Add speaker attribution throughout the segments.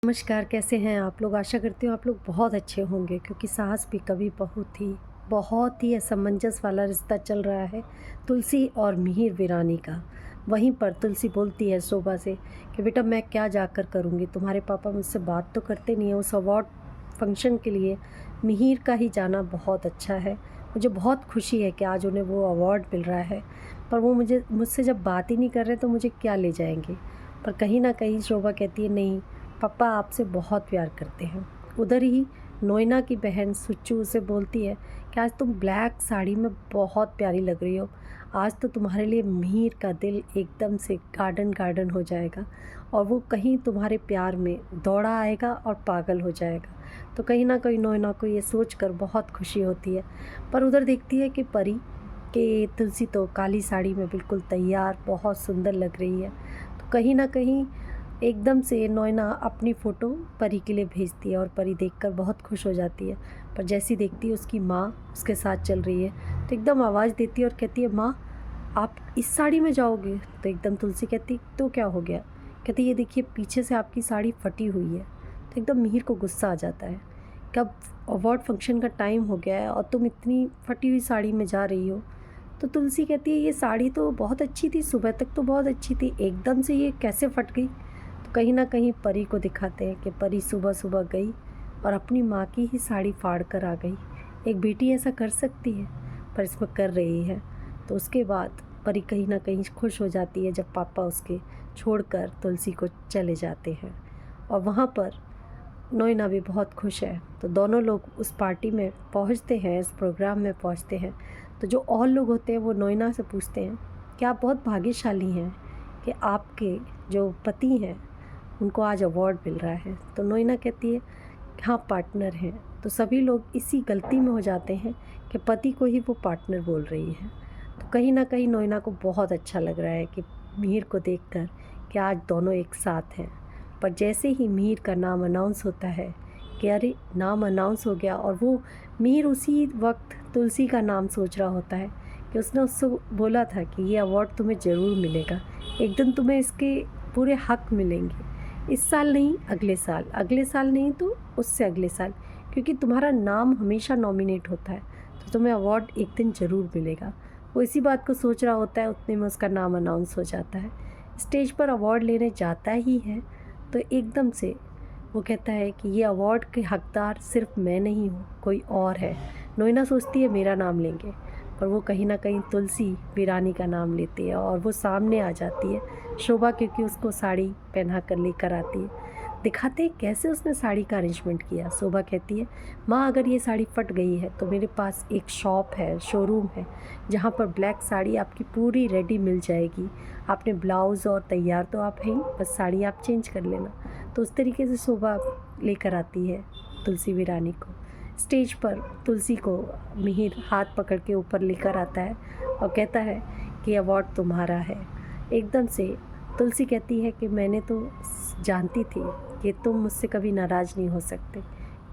Speaker 1: नमस्कार, कैसे हैं आप लोग? आशा करती हूँ आप लोग बहुत अच्छे होंगे क्योंकि सास भी कभी बहू थी। बहुत ही असमंजस वाला रिश्ता चल रहा है तुलसी और मिहिर वीरानी का। वहीं पर तुलसी बोलती है शोभा से कि बेटा मैं क्या जाकर करूँगी, तुम्हारे पापा मुझसे बात तो करते नहीं है। उस अवार्ड फंक्शन के लिए मिहिर का ही जाना बहुत अच्छा है। मुझे बहुत खुशी है कि आज उन्हें वो अवार्ड मिल रहा है, पर वो मुझसे जब बात ही नहीं कर रहे तो मुझे क्या ले जाएंगे। पर कहीं ना कहीं शोभा कहती है नहीं, पापा आपसे बहुत प्यार करते हैं। उधर ही नोएना की बहन सुच्चू उसे बोलती है कि आज तुम ब्लैक साड़ी में बहुत प्यारी लग रही हो। आज तो तुम्हारे लिए मिहिर का दिल एकदम से गार्डन गार्डन हो जाएगा और वो कहीं तुम्हारे प्यार में दौड़ा आएगा और पागल हो जाएगा। तो कहीं ना कहीं नोएना को ये सोचकर बहुत खुशी होती है। पर उधर देखती है कि परी कि तुलसी तो काली साड़ी में बिल्कुल तैयार बहुत सुंदर लग रही है। तो कहीं ना कहीं एकदम से नोएना अपनी फ़ोटो परी के लिए भेजती है और परी देखकर बहुत खुश हो जाती है। पर जैसी देखती है उसकी माँ उसके साथ चल रही है तो एकदम आवाज़ देती है और कहती है माँ आप इस साड़ी में जाओगे? तो एकदम तुलसी कहती तो क्या हो गया? कहती ये देखिए पीछे से आपकी साड़ी फटी हुई है। तो एकदम मिहिर को गुस्सा आ जाता है। कब अवार्ड फंक्शन का टाइम हो गया है और तुम इतनी फटी हुई साड़ी में जा रही हो? तो तुलसी कहती है ये साड़ी तो बहुत अच्छी थी, सुबह तक तो बहुत अच्छी थी, एकदम से ये कैसे फट गई? तो कहीं ना कहीं परी को दिखाते हैं कि परी सुबह सुबह गई और अपनी माँ की ही साड़ी फाड़ कर आ गई। एक बेटी ऐसा कर सकती है, पर इसमें कर रही है। तो उसके बाद परी कहीं ना कहीं खुश हो जाती है जब पापा उसके छोड़कर तुलसी को चले जाते हैं। और वहाँ पर नोएना भी बहुत खुश है। तो दोनों लोग उस पार्टी में पहुँचते हैं, इस प्रोग्राम में पहुँचते हैं। तो जो और लोग होते हैं वो नोएना से पूछते हैं कि आप बहुत भाग्यशाली हैं कि आपके जो पति हैं उनको आज अवार्ड मिल रहा है। तो नोएना कहती है हाँ पार्टनर हैं। तो सभी लोग इसी गलती में हो जाते हैं कि पति को ही वो पार्टनर बोल रही है। तो कहीं ना कहीं नोएना को बहुत अच्छा लग रहा है कि मिहिर को देखकर कि आज दोनों एक साथ हैं। पर जैसे ही मिहिर का नाम अनाउंस होता है कि अरे नाम अनाउंस हो गया, और वो मिहिर उसी वक्त तुलसी का नाम सोच रहा होता है कि उसने उससे बोला था कि ये अवार्ड तुम्हें ज़रूर मिलेगा, एक दिन तुम्हें इसके पूरे हक मिलेंगे। इस साल नहीं, अगले साल नहीं तो उससे अगले साल, क्योंकि तुम्हारा नाम हमेशा नॉमिनेट होता है तो तुम्हें अवार्ड एक दिन ज़रूर मिलेगा। वो इसी बात को सोच रहा होता है, उतने में उसका नाम अनाउंस हो जाता है। स्टेज पर अवार्ड लेने जाता ही है तो एकदम से वो कहता है कि ये अवार्ड के हकदार सिर्फ मैं नहीं हूँ, कोई और है। नोएना सोचती है मेरा नाम लेंगे, पर वो कहीं ना कहीं तुलसी वीरानी का नाम लेती है और वो सामने आ जाती है। शोभा क्योंकि उसको साड़ी पहना कर लेकर आती है। दिखाते हैं कैसे उसने साड़ी का अरेंजमेंट किया। शोभा कहती है माँ अगर ये साड़ी फट गई है तो मेरे पास एक शॉप है, शोरूम है, जहाँ पर ब्लैक साड़ी आपकी पूरी रेडी मिल जाएगी। आपने ब्लाउज़ और तैयार तो आप हैं ही, बस साड़ी आप चेंज कर लेना। तो उस तरीके से शोभा लेकर आती है तुलसी वीरानी को। स्टेज पर तुलसी को मिहिर हाथ पकड़ के ऊपर लेकर आता है और कहता है कि अवार्ड तुम्हारा है। एकदम से तुलसी कहती है कि मैंने तो जानती थी कि तुम मुझसे कभी नाराज़ नहीं हो सकते।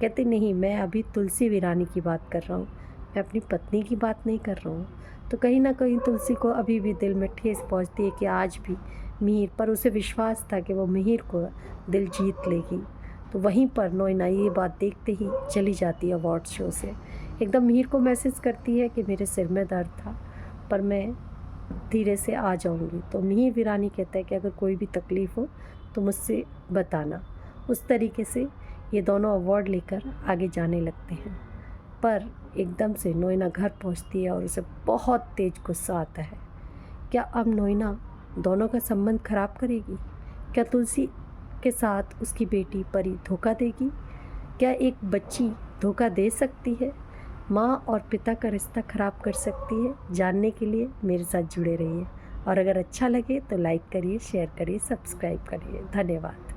Speaker 1: कहते नहीं, मैं अभी तुलसी वीरानी की बात कर रहा हूँ, मैं अपनी पत्नी की बात नहीं कर रहा हूँ। तो कहीं ना कहीं तुलसी को अभी भी दिल में ठेस पहुँचती है कि आज भी मिहिर, पर उसे विश्वास था कि वो मिहिर को दिल जीत लेगी। तो वहीं पर नोएना ये बात देखते ही चली जाती है अवार्ड शो से। एकदम मिहिर को मैसेज करती है कि मेरे सिर में दर्द था पर मैं धीरे से आ जाऊंगी। तो मिहिर वीरानी कहता है कि अगर कोई भी तकलीफ़ हो तो मुझसे बताना। उस तरीके से ये दोनों अवार्ड लेकर आगे जाने लगते हैं। पर एकदम से नोएना घर पहुंचती है और उसे बहुत तेज गुस्सा आता है। क्या अब नोएना दोनों का संबंध खराब करेगी? क्या तुलसी के साथ उसकी बेटी परी धोखा देगी? क्या एक बच्ची धोखा दे सकती है? माँ और पिता का रिश्ता खराब कर सकती है? जानने के लिए मेरे साथ जुड़े रहिए और अगर अच्छा लगे तो लाइक करिए, शेयर करिए, सब्सक्राइब करिए। धन्यवाद।